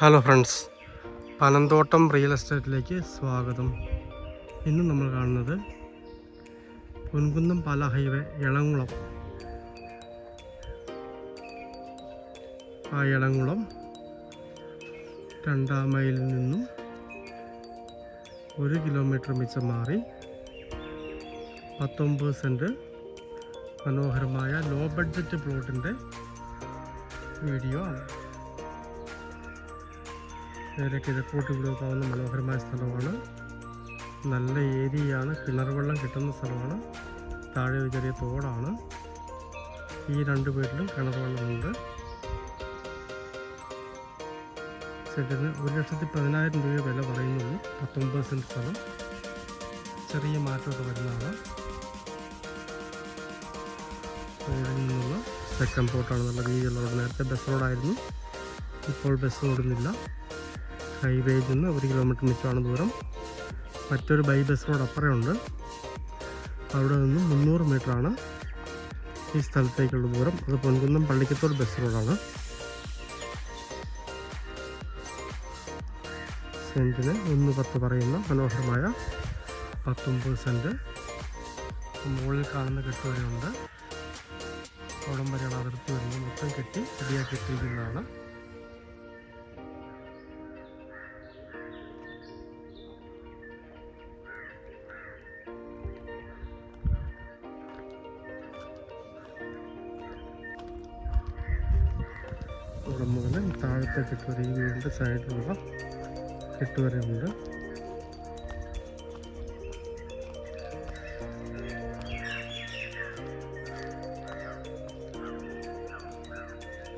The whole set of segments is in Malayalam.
ഹലോ ഫ്രണ്ട്സ്, പനന്തോട്ടം റിയൽ എസ്റ്റേറ്റിലേക്ക് സ്വാഗതം. ഇന്ന് നമ്മൾ കാണുന്നത് പൊൻകുന്നം പാല ഹൈവേ എളംകുളം. ആ എളംകുളം 2-ാം മൈലിൽ നിന്നും 1 കിലോമീറ്റർ മിച്ചം മാറി 19 സെൻറ്റ് മനോഹരമായ ലോ ബഡ്ജറ്റ് പ്ലോട്ടിൻ്റെ വീഡിയോ ആണ്. നേരെ കിഴക്കോട്ട് വിടുവാവുന്ന മനോഹരമായ സ്ഥലമാണ്. നല്ല ഏരിയയാണ്. കിണർ വെള്ളം കിട്ടുന്ന സ്ഥലമാണ്. താഴെ ഒരു ചെറിയ തോടാണ്. ഈ 2 വീട്ടിലും കിണർ വെള്ളമുണ്ട്. സെൻറ്റിന് 1,10,000 രൂപ വില പറയുന്നുള്ളൂ. 19 സെൻറ്റ് സ്ഥലം. ചെറിയ മാറ്റമൊക്കെ വരുന്നതാണ്. റോഡിൽ നിന്നുള്ള സെക്കൻഡ് പ്ലോട്ടാണ്. നല്ല രീതിയിലുള്ള റോഡ്. നേരത്തെ ബസ് റോഡായിരുന്നു, ഇപ്പോൾ ബസ് ഓടുന്നില്ല. ഹൈവേയിൽ നിന്ന് 1 കിലോമീറ്റർ മിച്ചമാണ് ദൂരം. മറ്റൊരു ബൈ ബസ് റോഡ് അപ്പുറമുണ്ട്. അവിടെ നിന്നും 300 മീറ്ററാണ് ഈ സ്ഥലത്തേക്കുള്ള ദൂരം. അത് പൊൻകുന്നം പള്ളിക്കത്തോട് ബസ് റോഡാണ്. സെൻറ്റിന് 1,10 പറയുന്ന മനോഹരമായ 19 സെൻറ്റ്. മുകളിൽ കാണുന്ന കെട്ടുവരെയുണ്ട്. അവിടം വരെയാണ് അതിർത്തി വരുന്നത്. മൊത്തം കെട്ടി ശരിയാക്കി ഇട്ടിരിക്കുന്നതാണ്. അവിടെ മുതൽ താഴത്തെ കെട്ടുവരെ, ഈ വീടിൻ്റെ സൈഡിലുള്ള കെട്ടുവരെയുണ്ട്.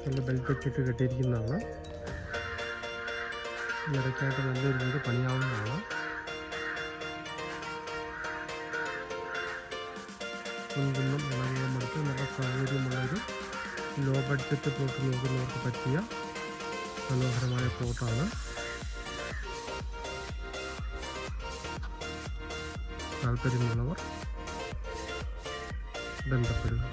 നല്ല ബെൽറ്റൊക്കെ ഇട്ട് കെട്ടിയിരിക്കുന്നതാണ്. ഇടയ്ക്കായിട്ട് നല്ലൊരു വീട് പണിയാവുന്നതാണ്. പൊൻകുന്നം എളംകുളം അടുത്ത് നല്ല സൗകര്യമുള്ളൊരു ലോ ബഡ്ജറ്റ് പ്ലോട്ട് നോക്കുന്നവർക്ക് പറ്റിയ മനോഹരമായ പ്ലോട്ടാണ്. താല്പര്യമുള്ളവർ ബന്ധപ്പെടുക.